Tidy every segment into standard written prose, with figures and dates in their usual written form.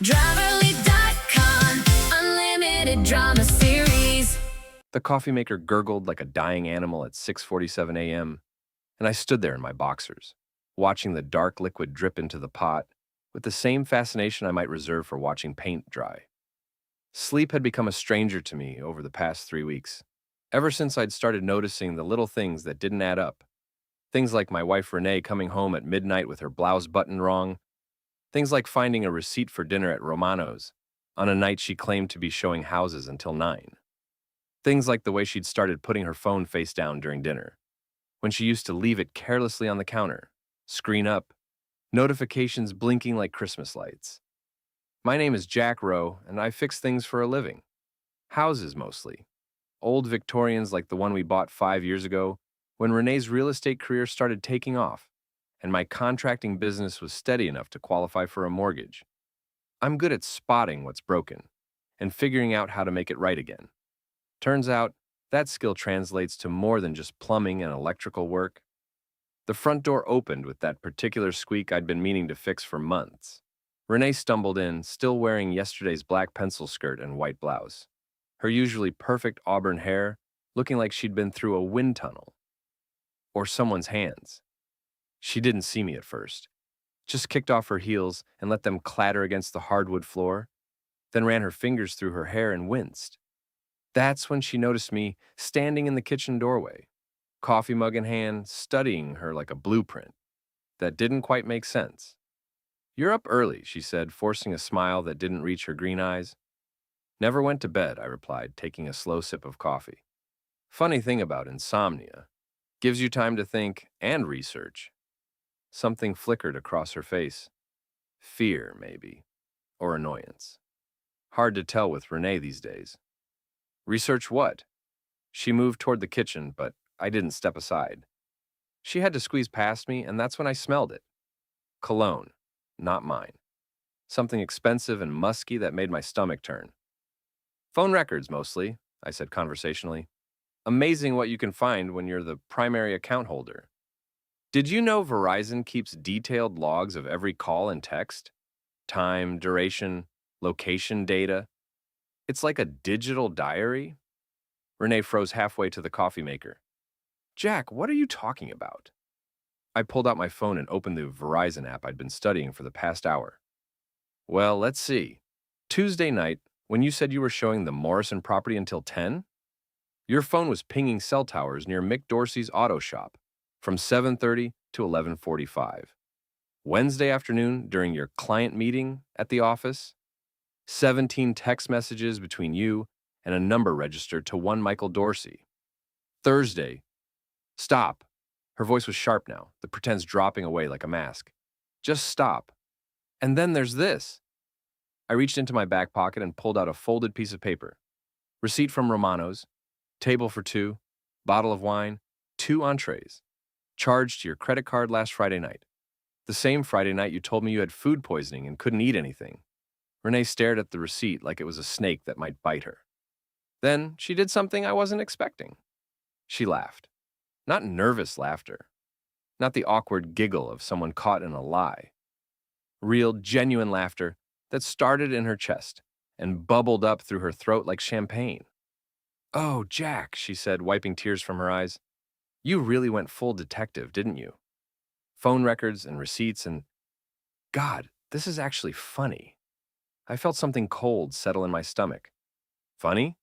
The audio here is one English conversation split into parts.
Driverly.com, unlimited drama series. The coffee maker gurgled like a dying animal at 6:47 a.m., and I stood there in my boxers, watching the dark liquid drip into the pot with the same fascination I might reserve for watching paint dry. Sleep had become a stranger to me over the past 3 weeks, ever since I'd started noticing the little things that didn't add up. Things like my wife Renee coming home at midnight with her blouse buttoned wrong. Things like finding a receipt for dinner at Romano's on a night she claimed to be showing houses until 9. Things like the way she'd started putting her phone face down during dinner, when she used to leave it carelessly on the counter, screen up, notifications blinking like Christmas lights. My name is Jack Rowe, and I fix things for a living. Houses mostly. Old Victorians like the one we bought 5 years ago, when Renee's real estate career started taking off, and my contracting business was steady enough to qualify for a mortgage. I'm good at spotting what's broken and figuring out how to make it right again. Turns out, that skill translates to more than just plumbing and electrical work. The front door opened with that particular squeak I'd been meaning to fix for months. Renee stumbled in, still wearing yesterday's black pencil skirt and white blouse, her usually perfect auburn hair looking like she'd been through a wind tunnel. Or someone's hands. She didn't see me at first, just kicked off her heels and let them clatter against the hardwood floor, then ran her fingers through her hair and winced. That's when she noticed me standing in the kitchen doorway, coffee mug in hand, studying her like a blueprint. That didn't quite make sense. "You're up early," she said, forcing a smile that didn't reach her green eyes. "Never went to bed," I replied, taking a slow sip of coffee. Funny thing about insomnia. Gives you time to think and research. Something flickered across her face. Fear, maybe. Or annoyance. Hard to tell with Renee these days. Research what? She moved toward the kitchen, but I didn't step aside. She had to squeeze past me, and that's when I smelled it. Cologne, not mine. Something expensive and musky that made my stomach turn. "Phone records, mostly," I said conversationally. "Amazing what you can find when you're the primary account holder. Did you know Verizon keeps detailed logs of every call and text? Time, duration, location data? It's like a digital diary?" Renee froze halfway to the coffee maker. "Jack, what are you talking about?" I pulled out my phone and opened the Verizon app I'd been studying for the past hour. "Well, let's see. Tuesday night, when you said you were showing the Morrison property until 10? Your phone was pinging cell towers near Mick Dorsey's auto shop from 7:30 to 11:45. Wednesday afternoon, during your client meeting at the office, 17 text messages between you and a number registered to one Michael Dorsey. Thursday, stop." Her voice was sharp now, the pretense dropping away like a mask. "Just stop. And then there's this." I reached into my back pocket and pulled out a folded piece of paper. "Receipt from Romano's, table for 2, bottle of wine, 2 entrees. Charged to your credit card last Friday night. The same Friday night you told me you had food poisoning and couldn't eat anything." Renee stared at the receipt like it was a snake that might bite her. Then she did something I wasn't expecting. She laughed. Not nervous laughter. Not the awkward giggle of someone caught in a lie. Real, genuine laughter that started in her chest and bubbled up through her throat like champagne. "Oh, Jack," she said, wiping tears from her eyes. "You really went full detective, didn't you? Phone records and receipts and... God, this is actually funny." I felt something cold settle in my stomach. "Funny?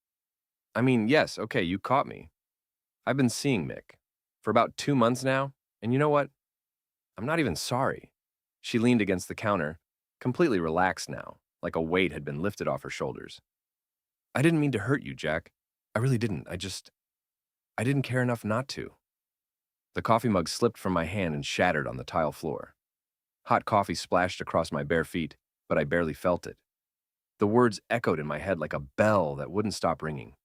I mean, yes, okay, you caught me. I've been seeing Mick for about 2 months now, and you know what? I'm not even sorry." She leaned against the counter, completely relaxed now, like a weight had been lifted off her shoulders. "I didn't mean to hurt you, Jack. I really didn't. I didn't care enough not to." The coffee mug slipped from my hand and shattered on the tile floor. Hot coffee splashed across my bare feet, but I barely felt it. The words echoed in my head like a bell that wouldn't stop ringing.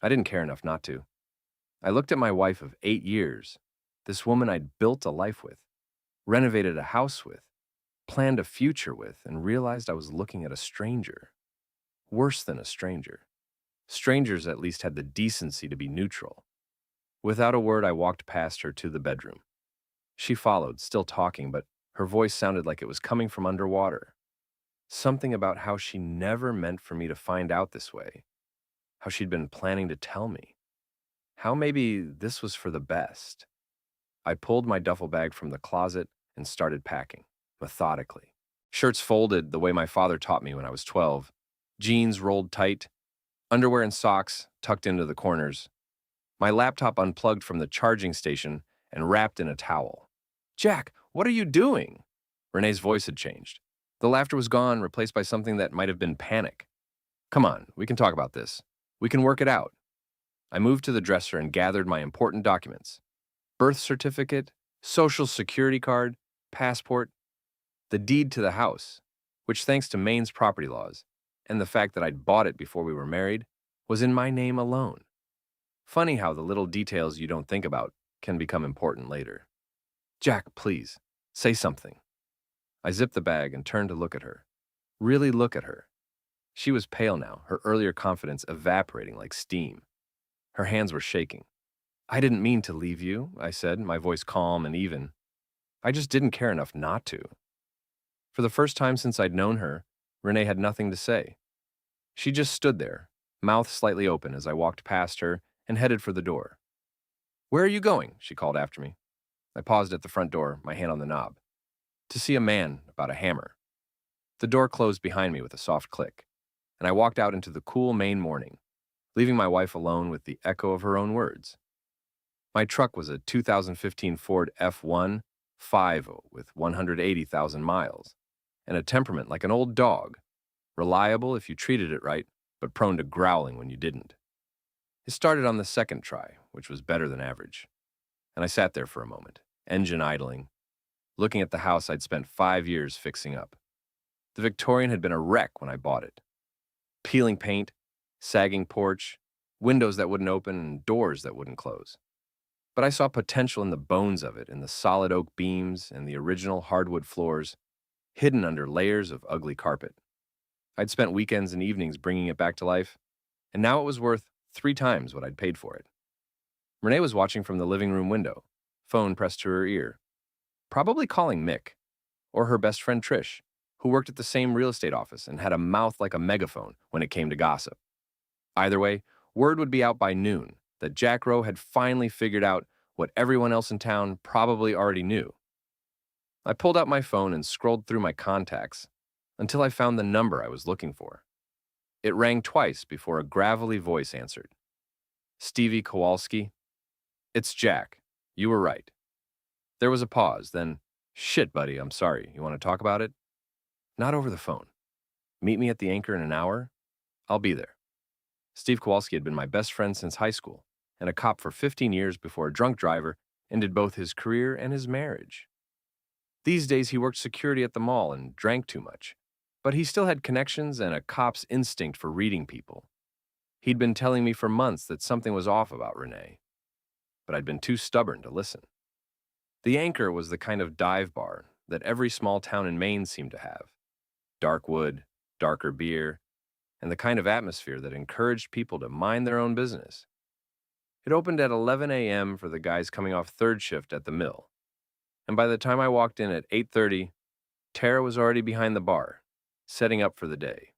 I didn't care enough not to. I looked at my wife of 8 years, this woman I'd built a life with, renovated a house with, planned a future with, and realized I was looking at a stranger. Worse than a stranger. Strangers at least had the decency to be neutral. Without a word, I walked past her to the bedroom. She followed, still talking, but her voice sounded like it was coming from underwater. Something about how she never meant for me to find out this way, how she'd been planning to tell me, how maybe this was for the best. I pulled my duffel bag from the closet and started packing, methodically. Shirts folded the way my father taught me when I was 12, jeans rolled tight, underwear and socks tucked into the corners, my laptop unplugged from the charging station and wrapped in a towel. Jack, what are you doing? Renee's voice had changed. The laughter was gone, replaced by something that might have been panic. Come on, we can talk about this. We can work it out. I moved to the dresser and gathered my important documents: birth certificate, social security card, passport, the deed to the house, which, thanks to Maine's property laws and the fact that I'd bought it before we were married, was in my name alone. Funny how the little details you don't think about can become important later. Jack, please, say something. I zipped the bag and turned to look at her. Really look at her. She was pale now, her earlier confidence evaporating like steam. Her hands were shaking. I didn't mean to leave you, I said, my voice calm and even. I just didn't care enough not to. For the first time since I'd known her, Renee had nothing to say. She just stood there, mouth slightly open as I walked past her and headed for the door. Where are you going? She called after me. I paused at the front door, my hand on the knob. To see a man about a hammer. The door closed behind me with a soft click, and I walked out into the cool Maine morning, leaving my wife alone with the echo of her own words. My truck was a 2015 Ford F1 5.0 with 180,000 miles, and a temperament like an old dog, reliable if you treated it right, but prone to growling when you didn't. It started on the second try, which was better than average, and I sat there for a moment, engine idling, looking at the house I'd spent 5 years fixing up. The Victorian had been a wreck when I bought it. Peeling paint, sagging porch, windows that wouldn't open, and doors that wouldn't close. But I saw potential in the bones of it, in the solid oak beams and the original hardwood floors, hidden under layers of ugly carpet. I'd spent weekends and evenings bringing it back to life, and now it was worth 3 times what I'd paid for it. Renee was watching from the living room window, phone pressed to her ear, probably calling Mick, or her best friend Trish, who worked at the same real estate office and had a mouth like a megaphone when it came to gossip. Either way, word would be out by noon that Jack Rowe had finally figured out what everyone else in town probably already knew. I pulled out my phone and scrolled through my contacts until I found the number I was looking for. It rang twice before a gravelly voice answered. Stevie Kowalski? It's Jack. You were right. There was a pause, then, shit, buddy, I'm sorry. You want to talk about it? Not over the phone. Meet me at the Anchor in an hour? I'll be there. Steve Kowalski had been my best friend since high school, and a cop for 15 years before a drunk driver ended both his career and his marriage. These days he worked security at the mall and drank too much, but he still had connections and a cop's instinct for reading people. He'd been telling me for months that something was off about Renee, but I'd been too stubborn to listen. The Anchor was the kind of dive bar that every small town in Maine seemed to have. Dark wood, darker beer, and the kind of atmosphere that encouraged people to mind their own business. It opened at 11 a.m. for the guys coming off third shift at the mill, and by the time I walked in at 8:30, Tara was already behind the bar, setting up for the day.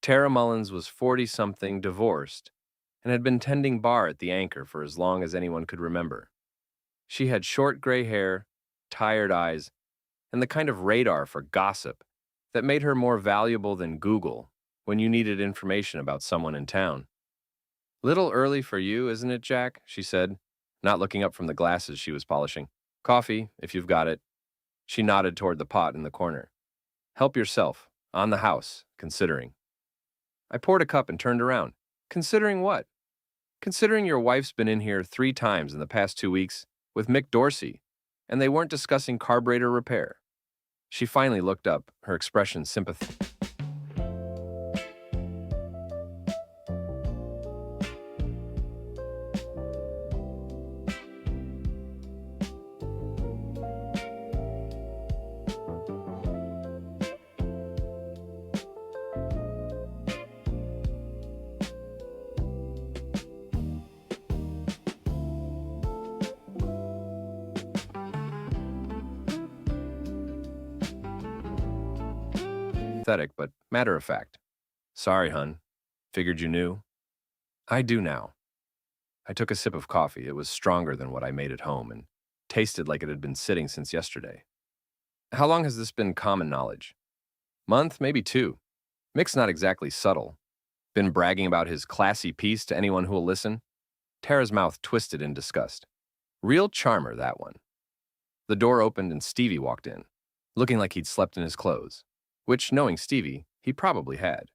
Tara Mullins was 40-something, divorced, and had been tending bar at the Anchor for as long as anyone could remember. She had short gray hair, tired eyes, and the kind of radar for gossip that made her more valuable than Google when you needed information about someone in town. Little early for you, isn't it, Jack? She said, not looking up from the glasses she was polishing. Coffee, if you've got it. She nodded toward the pot in the corner. Help yourself. On the house, considering. I poured a cup and turned around. Considering what? Considering your wife's been in here 3 times in the past 2 weeks with Mick Dorsey, and they weren't discussing carburetor repair. She finally looked up, her expression sympathetic. synthetic, but matter of fact. Sorry, hun. Figured you knew. I do now. I took a sip of coffee. It was stronger than what I made at home and tasted like it had been sitting since yesterday. How long has this been common knowledge? Month, maybe two. Mick's not exactly subtle. Been bragging about his classy piece to anyone who'll listen? Tara's mouth twisted in disgust. Real charmer, that one. The door opened and Stevie walked in, looking like he'd slept in his clothes, which, knowing Stevie, he probably had.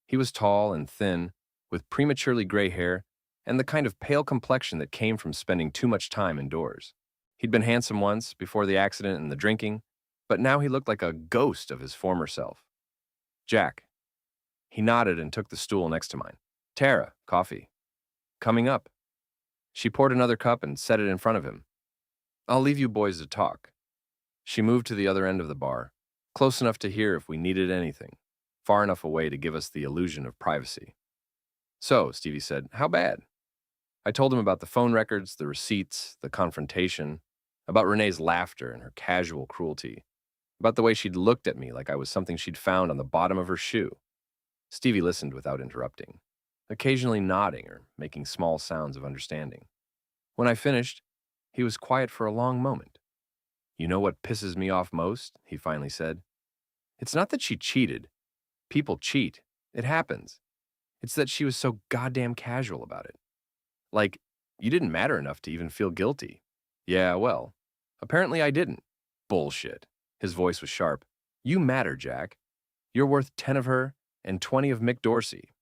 He was tall and thin, with prematurely gray hair and the kind of pale complexion that came from spending too much time indoors. He'd been handsome once, before the accident and the drinking, but now he looked like a ghost of his former self. Jack. He nodded and took the stool next to mine. Tara, coffee. Coming up. She poured another cup and set it in front of him. I'll leave you boys to talk. She moved to the other end of the bar, close enough to hear if we needed anything, far enough away to give us the illusion of privacy. So, Stevie said, how bad? I told him about the phone records, the receipts, the confrontation, about Renee's laughter and her casual cruelty, about the way she'd looked at me like I was something she'd found on the bottom of her shoe. Stevie listened without interrupting, occasionally nodding or making small sounds of understanding. When I finished, he was quiet for a long moment. You know what pisses me off most? He finally said. It's not that she cheated. People cheat. It happens. It's that she was so goddamn casual about it. Like, you didn't matter enough to even feel guilty. Yeah, well, apparently I didn't. Bullshit. His voice was sharp. You matter, Jack. You're worth 10 of her and 20 of Mick Dorsey.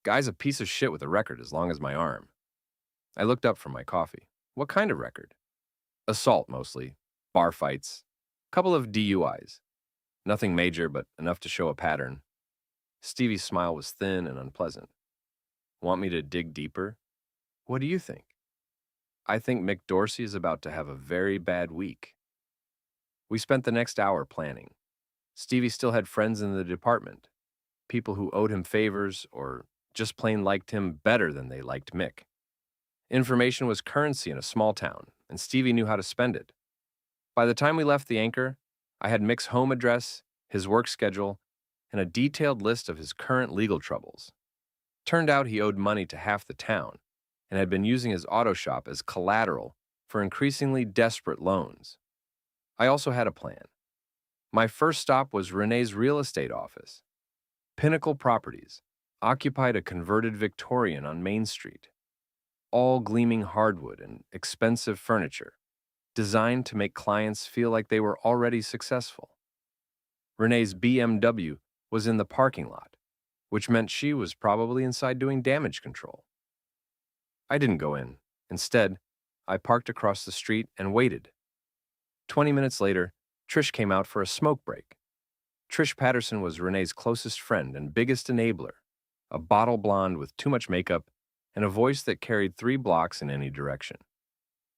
Guy's a piece of shit with a record as long as my arm. I looked up from my coffee. What kind of record? Assault, mostly. Bar fights. Couple of DUIs. Nothing major, but enough to show a pattern. Stevie's smile was thin and unpleasant. Want me to dig deeper? What do you think? I think Mick Dorsey is about to have a very bad week. We spent the next hour planning. Stevie still had friends in the department, people who owed him favors or just plain liked him better than they liked Mick. Information was currency in a small town, and Stevie knew how to spend it. By the time we left the Anchor, I had Mick's home address, his work schedule, and a detailed list of his current legal troubles. Turned out he owed money to half the town and had been using his auto shop as collateral for increasingly desperate loans. I also had a plan. My first stop was Renee's real estate office. Pinnacle Properties occupied a converted Victorian on Main Street, all gleaming hardwood and expensive furniture, designed to make clients feel like they were already successful. Renee's BMW was in the parking lot, which meant she was probably inside doing damage control. I didn't go in. Instead, I parked across the street and waited. 20 minutes later, Trish came out for a smoke break. Trish Patterson was Renee's closest friend and biggest enabler, a bottle blonde with too much makeup and a voice that carried 3 blocks in any direction.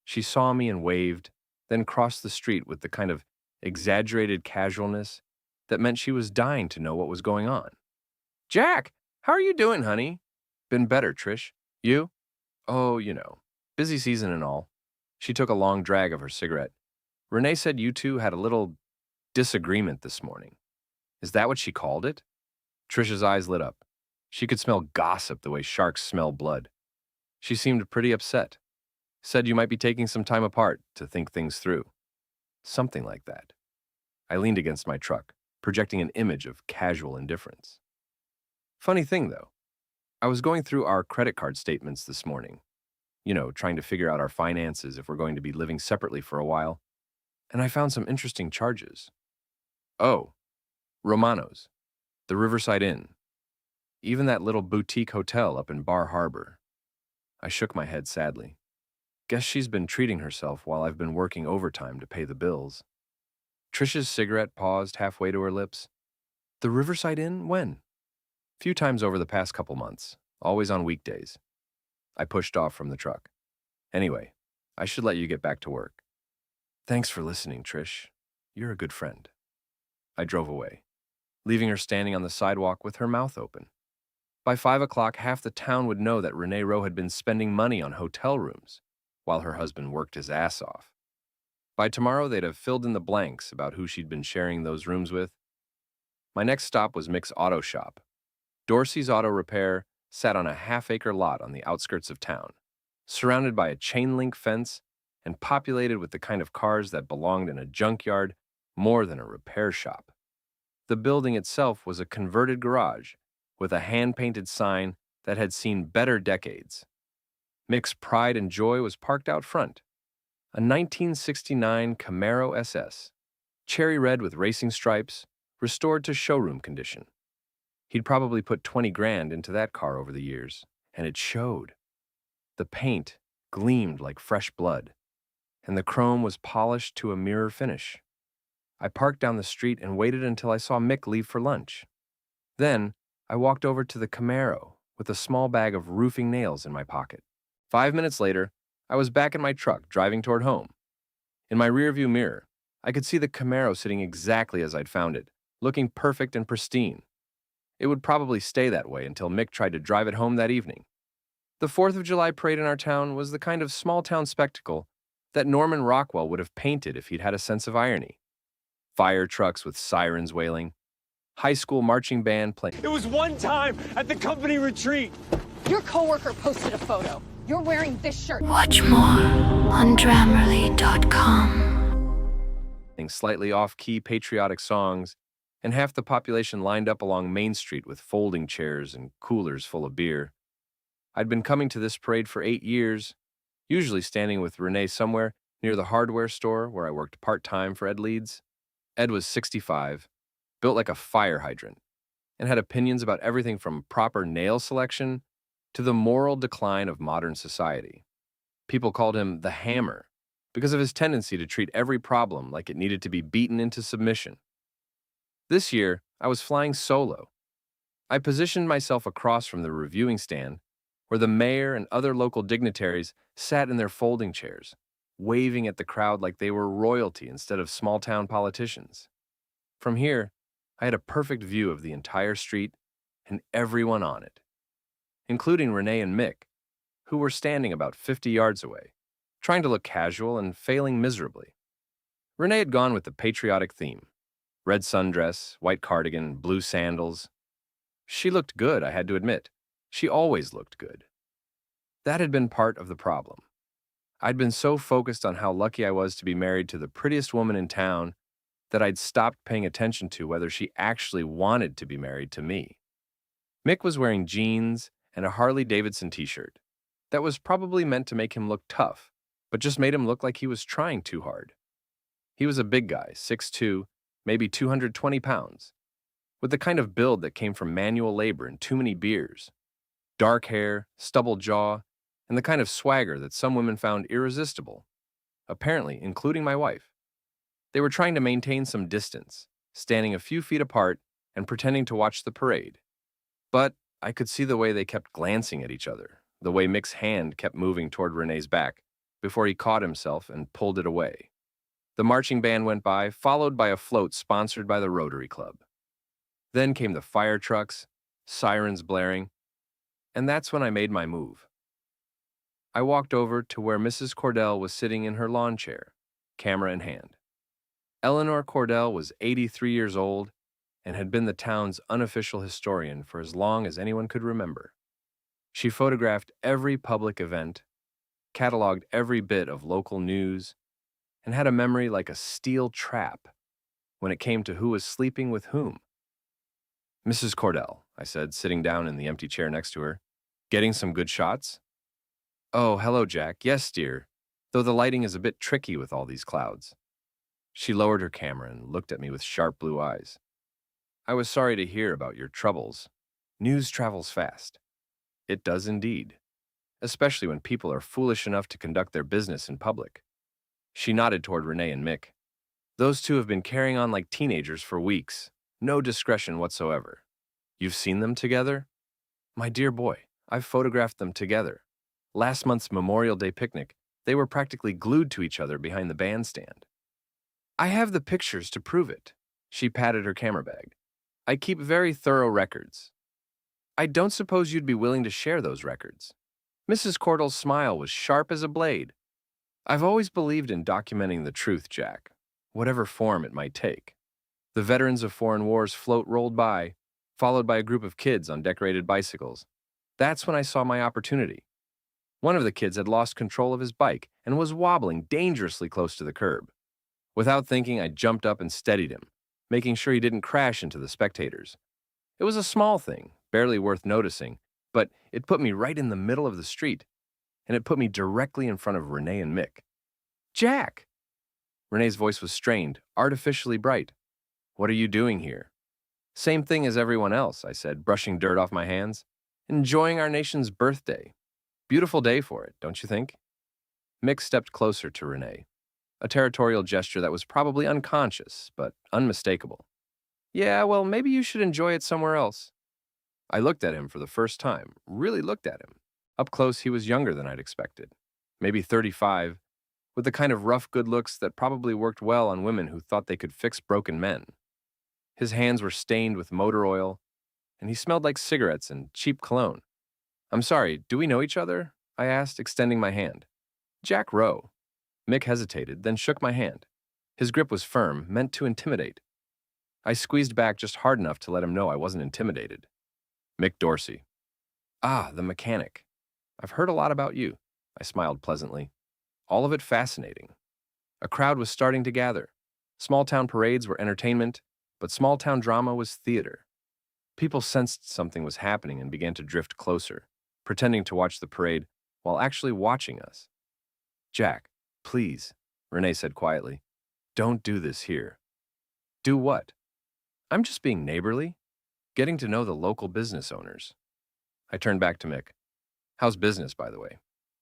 She saw me and waved, then crossed the street with the kind of exaggerated casualness that meant she was dying to know what was going on. Jack, how are you doing, honey? Been better, Trish. You? Oh, busy season and all. She took a long drag of her cigarette. Renee said you two had a little disagreement this morning. Is that what she called it? Trish's eyes lit up. She could smell gossip the way sharks smell blood. She seemed pretty upset. Said you might be taking some time apart to think things through. Something like that. I leaned against my truck, projecting an image of casual indifference. Funny thing, though. I was going through our credit card statements this morning, trying to figure out our finances if we're going to be living separately for a while, and I found some interesting charges. Oh, Romano's, the Riverside Inn, even that little boutique hotel up in Bar Harbor. I shook my head sadly. Guess she's been treating herself while I've been working overtime to pay the bills. Trish's cigarette paused halfway to her lips. The Riverside Inn? When? Few times over the past couple months, always on weekdays. I pushed off from the truck. Anyway, I should let you get back to work. Thanks for listening, Trish. You're a good friend. I drove away, leaving her standing on the sidewalk with her mouth open. By 5 o'clock, half the town would know that Renee Rowe had been spending money on hotel rooms while her husband worked his ass off. By tomorrow, they'd have filled in the blanks about who she'd been sharing those rooms with. My next stop was Mick's Auto Shop. Dorsey's Auto Repair sat on a half-acre lot on the outskirts of town, surrounded by a chain-link fence and populated with the kind of cars that belonged in a junkyard more than a repair shop. The building itself was a converted garage with a hand-painted sign that had seen better decades. Mick's pride and joy was parked out front, a 1969 Camaro SS, cherry red with racing stripes, restored to showroom condition. He'd probably put 20 grand into that car over the years, and it showed. The paint gleamed like fresh blood, and the chrome was polished to a mirror finish. I parked down the street and waited until I saw Mick leave for lunch. Then, I walked over to the Camaro with a small bag of roofing nails in my pocket. 5 minutes later, I was back in my truck driving toward home. In my rearview mirror, I could see the Camaro sitting exactly as I'd found it, looking perfect and pristine. It would probably stay that way until Mick tried to drive it home that evening. The 4th of July parade in our town was the kind of small-town spectacle that Norman Rockwell would have painted if he'd had a sense of irony. Fire trucks with sirens wailing, high school marching band playing. It was one time at the company retreat. Your coworker posted a photo. You're wearing this shirt. Watch more on Grammarly.com. Slightly off-key patriotic songs, and half the population lined up along Main Street with folding chairs and coolers full of beer. I'd been coming to this parade for 8 years, usually standing with Renee somewhere near the hardware store where I worked part-time for Ed Leeds. Ed was 65, built like a fire hydrant, and had opinions about everything from proper nail selection to the moral decline of modern society. People called him the Hammer because of his tendency to treat every problem like it needed to be beaten into submission. This year, I was flying solo. I positioned myself across from the reviewing stand where the mayor and other local dignitaries sat in their folding chairs, waving at the crowd like they were royalty instead of small-town politicians. From here, I had a perfect view of the entire street and everyone on it, including Renee and Mick, who were standing about 50 yards away, trying to look casual and failing miserably. Renee had gone with the patriotic theme: red sundress, white cardigan, blue sandals. She looked good, I had to admit. She always looked good. That had been part of the problem. I'd been so focused on how lucky I was to be married to the prettiest woman in town that I'd stopped paying attention to whether she actually wanted to be married to me. Mick was wearing jeans and a Harley-Davidson t-shirt that was probably meant to make him look tough, but just made him look like he was trying too hard. He was a big guy, 6'2", maybe 220 pounds, with the kind of build that came from manual labor and too many beers. Dark hair, stubble jaw, and the kind of swagger that some women found irresistible, apparently including my wife. They were trying to maintain some distance, standing a few feet apart and pretending to watch the parade. But I could see the way they kept glancing at each other, the way Mick's hand kept moving toward Renee's back before he caught himself and pulled it away. The marching band went by, followed by a float sponsored by the Rotary Club. Then came the fire trucks, sirens blaring, and that's when I made my move. I walked over to where Mrs. Cordell was sitting in her lawn chair, camera in hand. Eleanor Cordell was 83 years old and had been the town's unofficial historian for as long as anyone could remember. She photographed every public event, cataloged every bit of local news, and had a memory like a steel trap when it came to who was sleeping with whom. "Mrs. Cordell," I said, sitting down in the empty chair next to her, "getting some good shots?" "Oh, hello, Jack. Yes, dear, though the lighting is a bit tricky with all these clouds." She lowered her camera and looked at me with sharp blue eyes. "I was sorry to hear about your troubles. News travels fast." "It does indeed, especially when people are foolish enough to conduct their business in public." She nodded toward Renee and Mick. "Those two have been carrying on like teenagers for weeks. No discretion whatsoever. You've seen them together?" "My dear boy, I've photographed them together. Last month's Memorial Day picnic, they were practically glued to each other behind the bandstand." "I have the pictures to prove it." She patted her camera bag. "I keep very thorough records." "I don't suppose you'd be willing to share those records." Mrs. Cordell's smile was sharp as a blade. "I've always believed in documenting the truth, Jack, whatever form it might take. The veterans of foreign wars float rolled by, followed by a group of kids on decorated bicycles. That's when I saw my opportunity. One of the kids had lost control of his bike and was wobbling dangerously close to the curb. Without thinking, I jumped up and steadied him, making sure he didn't crash into the spectators. It was a small thing, barely worth noticing, but it put me right in the middle of the street, and it put me directly in front of Renee and Mick. Jack! Renee's voice was strained, artificially bright. What are you doing here? Same thing as everyone else, I said, brushing dirt off my hands. Enjoying our nation's birthday. Beautiful day for it, don't you think? Mick stepped closer to Renee, a territorial gesture that was probably unconscious, but unmistakable. Yeah, well, maybe you should enjoy it somewhere else. I looked at him for the first time, really looked at him. Up close, he was younger than I'd expected. Maybe 35, with the kind of rough good looks that probably worked well on women who thought they could fix broken men. His hands were stained with motor oil, and he smelled like cigarettes and cheap cologne. I'm sorry, do we know each other? I asked, extending my hand. Jack Rowe. Mick hesitated, then shook my hand. His grip was firm, meant to intimidate. I squeezed back just hard enough to let him know I wasn't intimidated. Mick Dorsey. Ah, the mechanic. I've heard a lot about you. I smiled pleasantly. All of it fascinating. A crowd was starting to gather. Small-town parades were entertainment, but small-town drama was theater. People sensed something was happening and began to drift closer, pretending to watch the parade while actually watching us. Jack, please, Renee said quietly. Don't do this here. Do what? I'm just being neighborly, getting to know the local business owners. I turned back to Mick. How's business, by the way?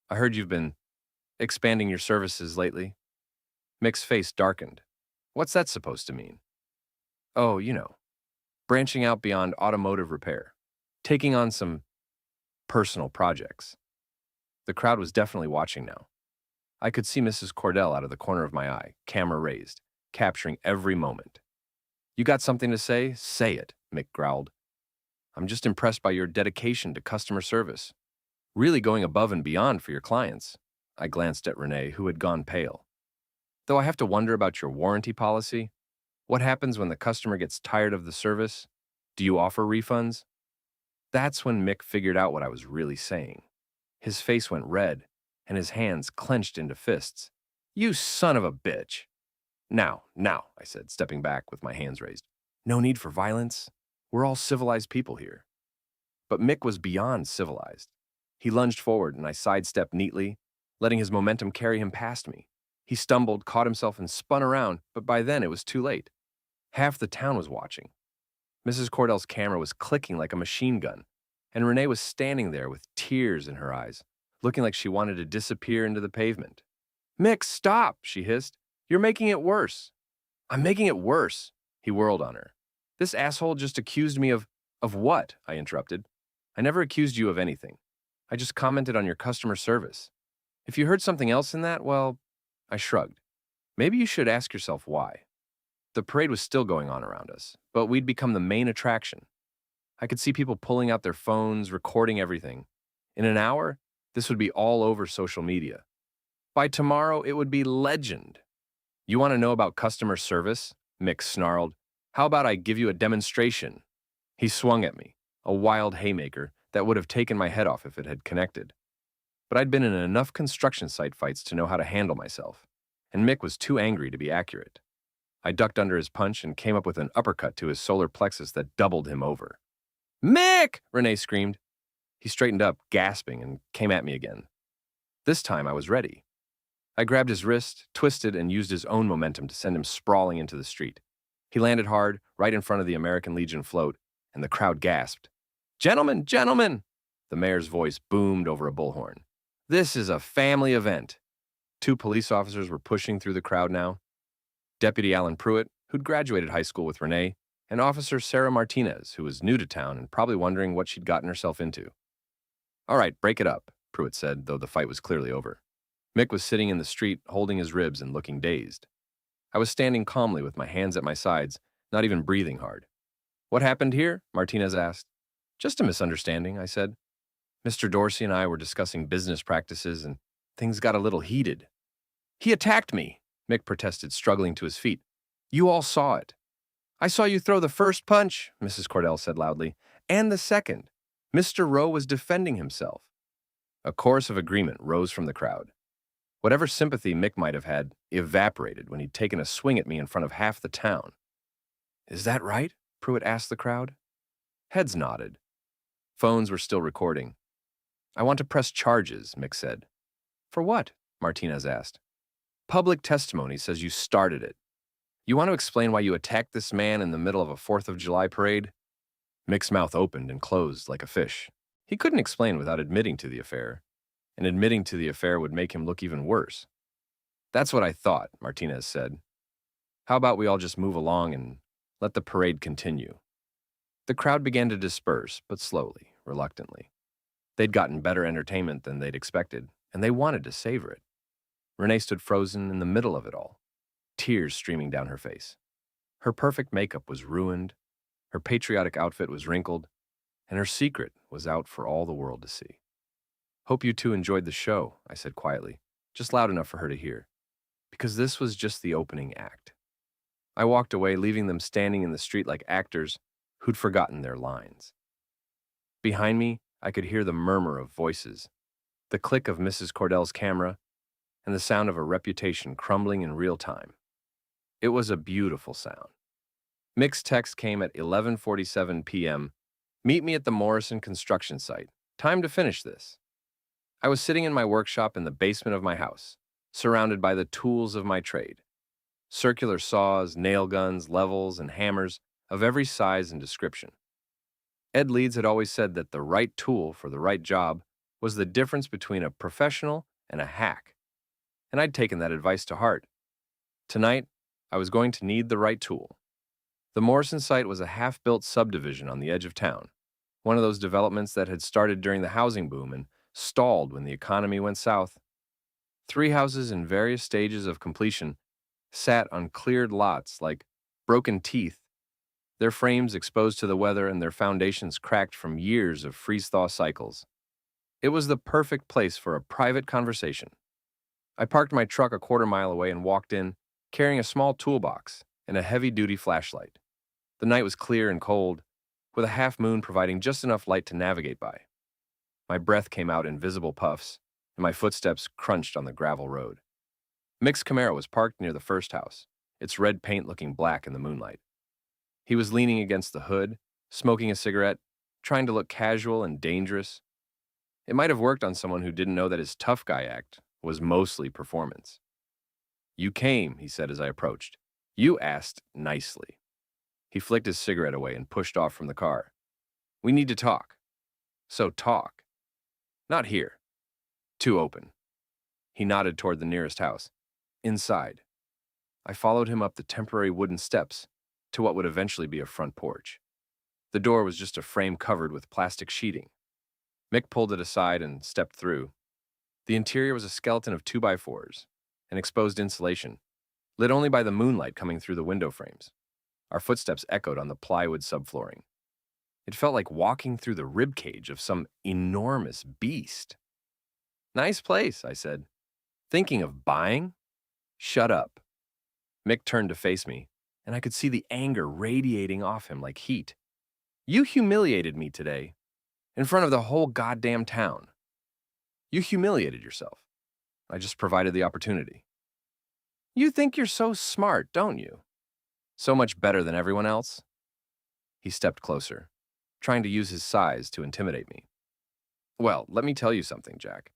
I heard you've been expanding your services lately. Mick's face darkened. What's that supposed to mean? Oh, branching out beyond automotive repair, taking on some personal projects. The crowd was definitely watching now. I could see Mrs. Cordell out of the corner of my eye, camera raised, capturing every moment. You got something to say? Say it, Mick growled. I'm just impressed by your dedication to customer service. Really going above and beyond for your clients. I glanced at Renee, who had gone pale. Though I have to wonder about your warranty policy. What happens when the customer gets tired of the service? Do you offer refunds? That's when Mick figured out what I was really saying. His face went red, and his hands clenched into fists. You son of a bitch! Now, I said, stepping back with my hands raised. No need for violence. We're all civilized people here. But Mick was beyond civilized. He lunged forward, and I sidestepped neatly, letting his momentum carry him past me. He stumbled, caught himself, and spun around, but by then it was too late. Half the town was watching. Mrs. Cordell's camera was clicking like a machine gun, and Renee was standing there with tears in her eyes, looking like she wanted to disappear into the pavement. Mick, stop, she hissed. You're making it worse. I'm making it worse, he whirled on her. This asshole just accused me of what? I interrupted. I never accused you of anything. I just commented on your customer service. If you heard something else in that, well, I shrugged. Maybe you should ask yourself why. The parade was still going on around us, but we'd become the main attraction. I could see people pulling out their phones, recording everything. In an hour, this would be all over social media. By tomorrow, it would be legend. You want to know about customer service? Mick snarled. How about I give you a demonstration? He swung at me, a wild haymaker that would have taken my head off if it had connected. But I'd been in enough construction site fights to know how to handle myself, and Mick was too angry to be accurate. I ducked under his punch and came up with an uppercut to his solar plexus that doubled him over. Mick! Renee screamed. He straightened up, gasping, and came at me again. This time I was ready. I grabbed his wrist, twisted, and used his own momentum to send him sprawling into the street. He landed hard, right in front of the American Legion float, and the crowd gasped. Gentlemen, gentlemen! The mayor's voice boomed over a bullhorn. This is a family event. 2 police officers were pushing through the crowd now. Deputy Alan Pruitt, who'd graduated high school with Renee, and Officer Sarah Martinez, who was new to town and probably wondering what she'd gotten herself into. All right, break it up, Pruitt said, though the fight was clearly over. Mick was sitting in the street, holding his ribs and looking dazed. I was standing calmly with my hands at my sides, not even breathing hard. What happened here? Martinez asked. Just a misunderstanding, I said. Mr. Dorsey and I were discussing business practices, and things got a little heated. He attacked me, Mick protested, struggling to his feet. You all saw it. I saw you throw the first punch, Mrs. Cordell said loudly, and the second. Mr. Rowe was defending himself. A chorus of agreement rose from the crowd. Whatever sympathy Mick might have had evaporated when he'd taken a swing at me in front of half the town. Is that right? Pruitt asked the crowd. Heads nodded. Phones were still recording. I want to press charges, Mick said. For what? Martinez asked. Public testimony says you started it. You want to explain why you attacked this man in the middle of a 4th of July parade? Mick's mouth opened and closed like a fish. He couldn't explain without admitting to the affair, and admitting to the affair would make him look even worse. That's what I thought, Martinez said. How about we all just move along and let the parade continue? The crowd began to disperse, but slowly, reluctantly. They'd gotten better entertainment than they'd expected, and they wanted to savor it. Renee stood frozen in the middle of it all, tears streaming down her face. Her perfect makeup was ruined, her patriotic outfit was wrinkled, and her secret was out for all the world to see. Hope you two enjoyed the show, I said quietly, just loud enough for her to hear, because this was just the opening act. I walked away, leaving them standing in the street like actors who'd forgotten their lines. Behind me, I could hear the murmur of voices, the click of Mrs. Cordell's camera, and the sound of a reputation crumbling in real time. It was a beautiful sound. Mick's text came at 11:47 p.m. Meet me at the Morrison construction site. Time to finish this. I was sitting in my workshop in the basement of my house, surrounded by the tools of my trade. Circular saws, nail guns, levels, and hammers of every size and description. Ed Leeds had always said that the right tool for the right job was the difference between a professional and a hack, and I'd taken that advice to heart. Tonight, I was going to need the right tool. The Morrison site was a half-built subdivision on the edge of town, one of those developments that had started during the housing boom and stalled when the economy went south. 3 houses in various stages of completion sat on cleared lots like broken teeth, their frames exposed to the weather and their foundations cracked from years of freeze-thaw cycles. It was the perfect place for a private conversation. I parked my truck a quarter-mile away and walked in, carrying a small toolbox and a heavy-duty flashlight. The night was clear and cold, with a half-moon providing just enough light to navigate by. My breath came out in visible puffs, and my footsteps crunched on the gravel road. Mick's Camaro was parked near the first house, its red paint looking black in the moonlight. He was leaning against the hood, smoking a cigarette, trying to look casual and dangerous. It might have worked on someone who didn't know that his tough guy act was mostly performance. You came, he said as I approached. You asked nicely. He flicked his cigarette away and pushed off from the car. We need to talk. So talk. Not here. Too open. He nodded toward the nearest house. Inside. I followed him up the temporary wooden steps to what would eventually be a front porch. The door was just a frame covered with plastic sheeting. Mick pulled it aside and stepped through. The interior was a skeleton of 2x4s, an exposed insulation, lit only by the moonlight coming through the window frames. Our footsteps echoed on the plywood subflooring. It felt like walking through the ribcage of some enormous beast. Nice place, I said. Thinking of buying? Shut up. Mick turned to face me, and I could see the anger radiating off him like heat. You humiliated me today, in front of the whole goddamn town. You humiliated yourself. I just provided the opportunity. You think you're so smart, don't you? So much better than everyone else? He stepped closer, trying to use his size to intimidate me. Well, let me tell you something, Jack.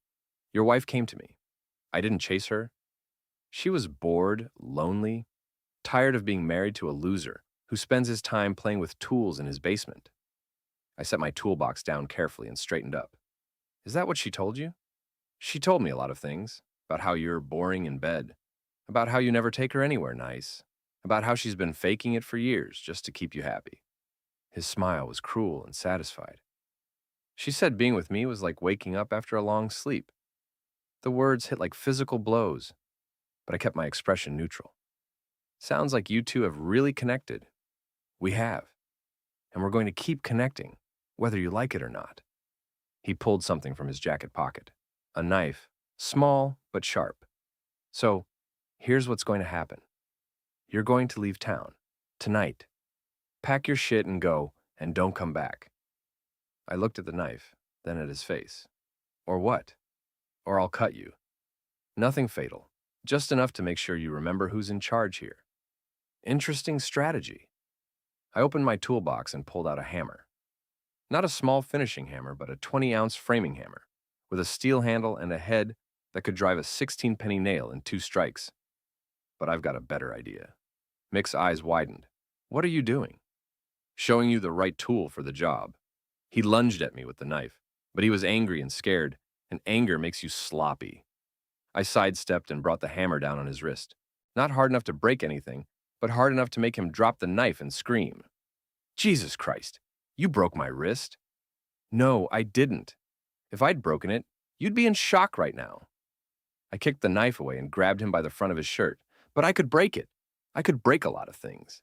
Your wife came to me. I didn't chase her. She was bored, lonely, tired of being married to a loser who spends his time playing with tools in his basement. I set my toolbox down carefully and straightened up. Is that what she told you? She told me a lot of things, about how you're boring in bed, about how you never take her anywhere nice, about how she's been faking it for years just to keep you happy. His smile was cruel and satisfied. She said being with me was like waking up after a long sleep. The words hit like physical blows, but I kept my expression neutral. Sounds like you two have really connected. We have. And we're going to keep connecting, whether you like it or not. He pulled something from his jacket pocket. A knife, small but sharp. So, here's what's going to happen. You're going to leave town, tonight, Pack your shit and go, and don't come back. I looked at the knife, then at his face. Or what? Or I'll cut you. Nothing fatal, just enough to make sure you remember who's in charge here. Interesting strategy. I opened my toolbox and pulled out a hammer. Not a small finishing hammer, but a 20-ounce framing hammer, with a steel handle and a head that could drive a 16-penny nail in 2 strikes. But I've got a better idea. Mick's eyes widened. What are you doing? Showing you the right tool for the job. He lunged at me with the knife, but he was angry and scared, and anger makes you sloppy. I sidestepped and brought the hammer down on his wrist. Not hard enough to break anything, but hard enough to make him drop the knife and scream. Jesus Christ, you broke my wrist. No, I didn't. If I'd broken it, you'd be in shock right now. I kicked the knife away and grabbed him by the front of his shirt, but I could break it. I could break a lot of things.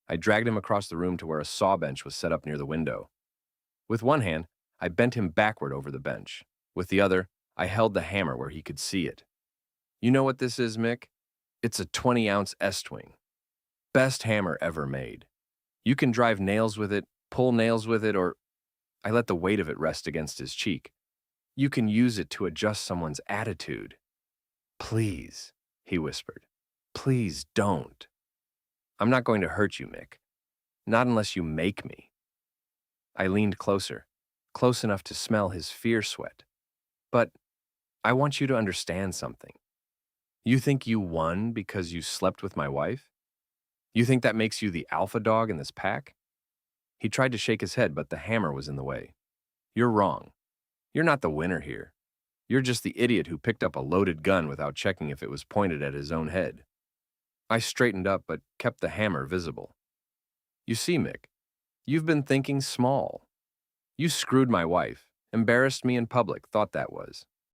I dragged him across the room to where a saw bench was set up near the window. With one hand, I bent him backward over the bench. With the other, I held the hammer where he could see it. You know what this is, Mick? It's a 20-ounce S-twing. Best hammer ever made. You can drive nails with it, pull nails with it, or... I let the weight of it rest against his cheek. You can use it to adjust someone's attitude. Please, he whispered. Please don't. I'm not going to hurt you, Mick. Not unless you make me. I leaned closer, close enough to smell his fear sweat. But I want you to understand something. You think you won because you slept with my wife? You think that makes you the alpha dog in this pack? He tried to shake his head, but the hammer was in the way. You're wrong. You're not the winner here. You're just the idiot who picked up a loaded gun without checking if it was pointed at his own head. I straightened up, but kept the hammer visible. You see, Mick, you've been thinking small. You screwed my wife, embarrassed me in public, thought that was.